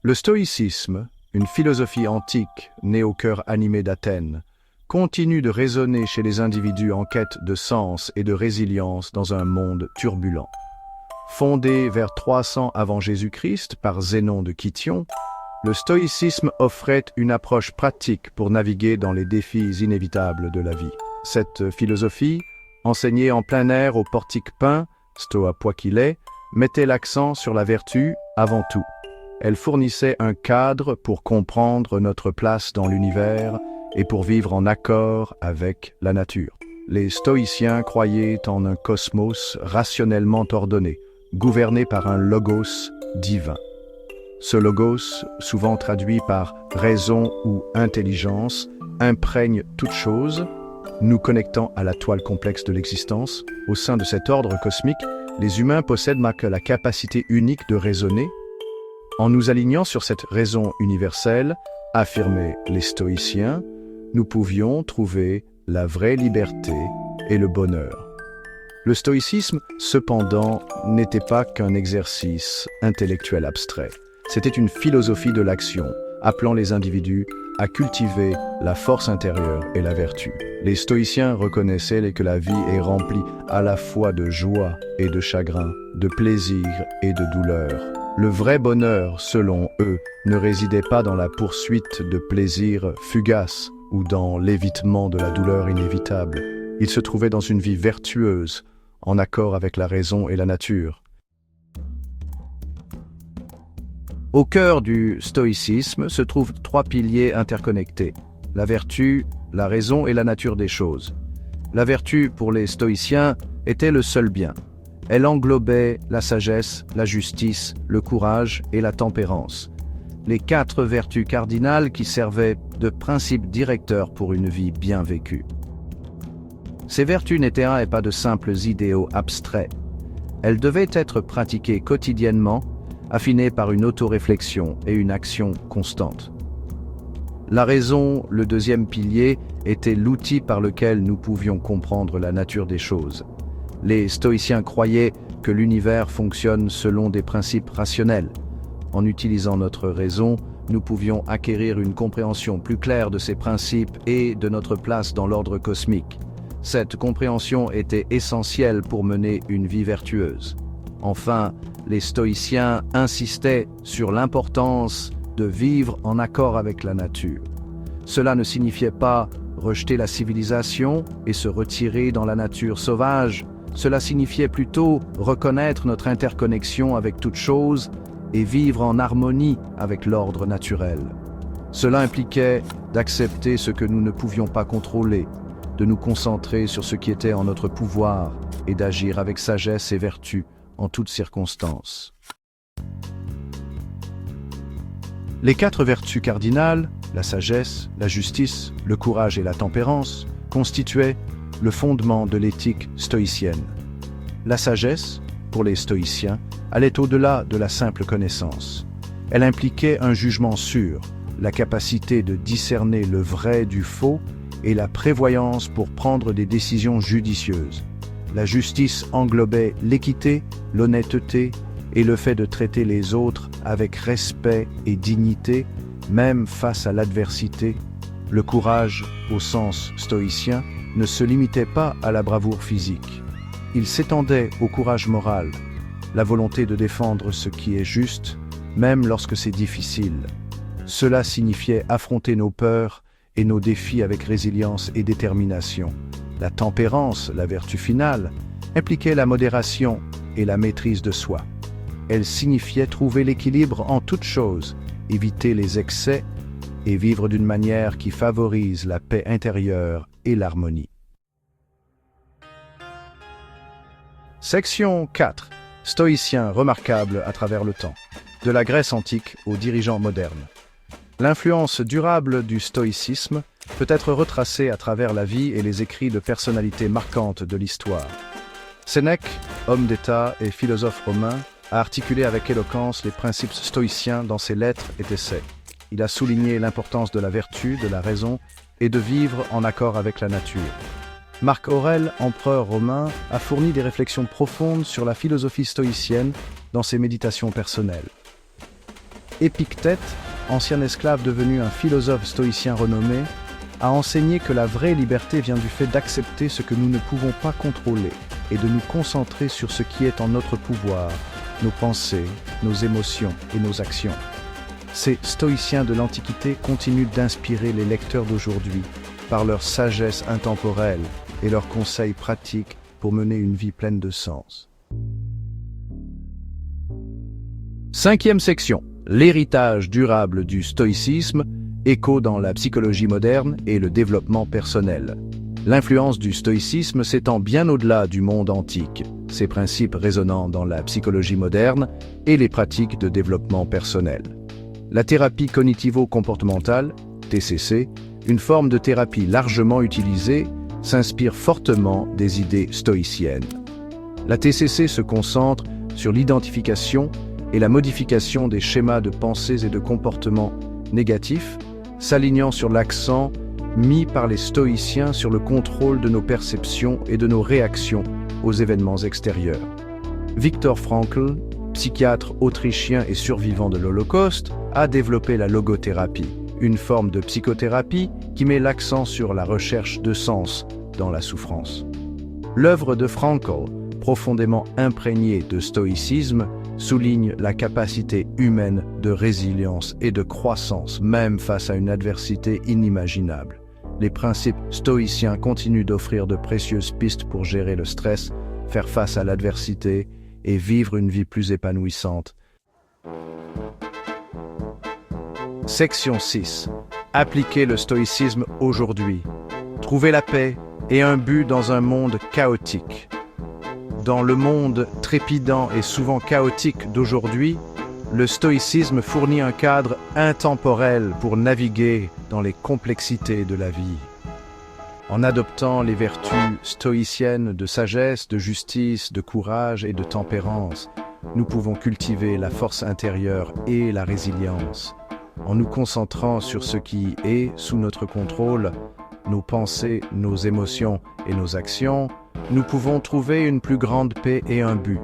Le stoïcisme, une philosophie antique née au cœur animé d'Athènes, continue de résonner chez les individus en quête de sens et de résilience dans un monde turbulent. Fondé vers 300 avant Jésus-Christ par Zénon de Kition, le stoïcisme offrait une approche pratique pour naviguer dans les défis inévitables de la vie. Cette philosophie, enseignée en plein air au portique peint, Stoa Poikile, mettait l'accent sur la vertu avant tout. Elle fournissait un cadre pour comprendre notre place dans l'univers et pour vivre en accord avec la nature. Les stoïciens croyaient en un cosmos rationnellement ordonné, gouverné par un logos divin. Ce logos, souvent traduit par raison ou intelligence, imprègne toute chose, nous connectant à la toile complexe de l'existence. Au sein de cet ordre cosmique, les humains possèdent la capacité unique de raisonner. En nous alignant sur cette raison universelle, affirmaient les stoïciens, nous pouvions trouver la vraie liberté et le bonheur. Le stoïcisme, cependant, n'était pas qu'un exercice intellectuel abstrait. C'était une philosophie de l'action, appelant les individus à cultiver la force intérieure et la vertu. Les stoïciens reconnaissaient que la vie est remplie à la fois de joie et de chagrin, de plaisir et de douleur. Le vrai bonheur, selon eux, ne résidait pas dans la poursuite de plaisirs fugaces ou dans l'évitement de la douleur inévitable. Il se trouvait dans une vie vertueuse, en accord avec la raison et la nature. Au cœur du stoïcisme se trouvent trois piliers interconnectés: la vertu, la raison et la nature des choses. La vertu, pour les stoïciens, était le seul bien. Elle englobait la sagesse, la justice, le courage et la tempérance. Les quatre vertus cardinales qui servaient de principes directeurs pour une vie bien vécue. Ces vertus n'étaient pas de simples idéaux abstraits. Elles devaient être pratiquées quotidiennement, affinées par une autoréflexion et une action constante. La raison, le deuxième pilier, était l'outil par lequel nous pouvions comprendre la nature des choses. Les stoïciens croyaient que l'univers fonctionne selon des principes rationnels. En utilisant notre raison, nous pouvions acquérir une compréhension plus claire de ces principes et de notre place dans l'ordre cosmique. Cette compréhension était essentielle pour mener une vie vertueuse. Enfin, les stoïciens insistaient sur l'importance de vivre en accord avec la nature. Cela ne signifiait pas rejeter la civilisation et se retirer dans la nature sauvage. Cela signifiait plutôt reconnaître notre interconnexion avec toute chose et vivre en harmonie avec l'ordre naturel. Cela impliquait d'accepter ce que nous ne pouvions pas contrôler, de nous concentrer sur ce qui était en notre pouvoir et d'agir avec sagesse et vertu en toutes circonstances. Les quatre vertus cardinales, la sagesse, la justice, le courage et la tempérance, constituaient le fondement de l'éthique stoïcienne. La sagesse, pour les stoïciens, allait au-delà de la simple connaissance. Elle impliquait un jugement sûr, la capacité de discerner le vrai du faux et la prévoyance pour prendre des décisions judicieuses. La justice englobait l'équité, l'honnêteté et le fait de traiter les autres avec respect et dignité, même face à l'adversité. Le courage, au sens stoïcien, ne se limitait pas à la bravoure physique. Il s'étendait au courage moral, la volonté de défendre ce qui est juste, même lorsque c'est difficile. Cela signifiait affronter nos peurs et nos défis avec résilience et détermination. La tempérance, la vertu finale, impliquait la modération et la maîtrise de soi. Elle signifiait trouver l'équilibre en toutes choses, éviter les excès et vivre d'une manière qui favorise la paix intérieure et l'harmonie. Section 4. Stoïciens remarquables à travers le temps. De la Grèce antique aux dirigeants modernes. L'influence durable du stoïcisme peut être retracée à travers la vie et les écrits de personnalités marquantes de l'histoire. Sénèque, homme d'État et philosophe romain, a articulé avec éloquence les principes stoïciens dans ses lettres et essais. Il a souligné l'importance de la vertu, de la raison et de vivre en accord avec la nature. Marc Aurèle, empereur romain, a fourni des réflexions profondes sur la philosophie stoïcienne dans ses méditations personnelles. Épictète, ancien esclave devenu un philosophe stoïcien renommé, a enseigné que la vraie liberté vient du fait d'accepter ce que nous ne pouvons pas contrôler et de nous concentrer sur ce qui est en notre pouvoir, nos pensées, nos émotions et nos actions. Ces stoïciens de l'Antiquité continuent d'inspirer les lecteurs d'aujourd'hui par leur sagesse intemporelle et leurs conseils pratiques pour mener une vie pleine de sens. 5e section. L'héritage durable du stoïcisme, écho dans la psychologie moderne et le développement personnel. L'influence du stoïcisme s'étend bien au-delà du monde antique, ses principes résonnant dans la psychologie moderne et les pratiques de développement personnel. La thérapie cognitivo-comportementale, TCC, une forme de thérapie largement utilisée, s'inspire fortement des idées stoïciennes. La TCC se concentre sur l'identification et la modification des schémas de pensées et de comportements négatifs, s'alignant sur l'accent mis par les stoïciens sur le contrôle de nos perceptions et de nos réactions aux événements extérieurs. Viktor Frankl, psychiatre autrichien et survivant de l'Holocauste, a développé la logothérapie, une forme de psychothérapie qui met l'accent sur la recherche de sens dans la souffrance. L'œuvre de Frankl, profondément imprégnée de stoïcisme, souligne la capacité humaine de résilience et de croissance, même face à une adversité inimaginable. Les principes stoïciens continuent d'offrir de précieuses pistes pour gérer le stress, faire face à l'adversité et vivre une vie plus épanouissante. Section 6. Appliquer le stoïcisme aujourd'hui. Trouver la paix et un but dans un monde chaotique. Dans le monde trépidant et souvent chaotique d'aujourd'hui, le stoïcisme fournit un cadre intemporel pour naviguer dans les complexités de la vie. En adoptant les vertus stoïciennes de sagesse, de justice, de courage et de tempérance, nous pouvons cultiver la force intérieure et la résilience. En nous concentrant sur ce qui est sous notre contrôle, nos pensées, nos émotions et nos actions, nous pouvons trouver une plus grande paix et un but.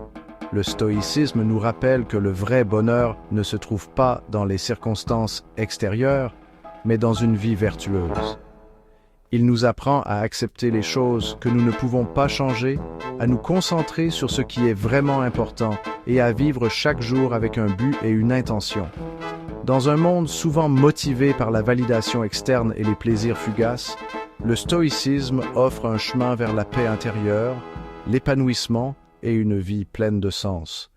Le stoïcisme nous rappelle que le vrai bonheur ne se trouve pas dans les circonstances extérieures, mais dans une vie vertueuse. Il nous apprend à accepter les choses que nous ne pouvons pas changer, à nous concentrer sur ce qui est vraiment important et à vivre chaque jour avec un but et une intention. Dans un monde souvent motivé par la validation externe et les plaisirs fugaces, le stoïcisme offre un chemin vers la paix intérieure, l'épanouissement et une vie pleine de sens.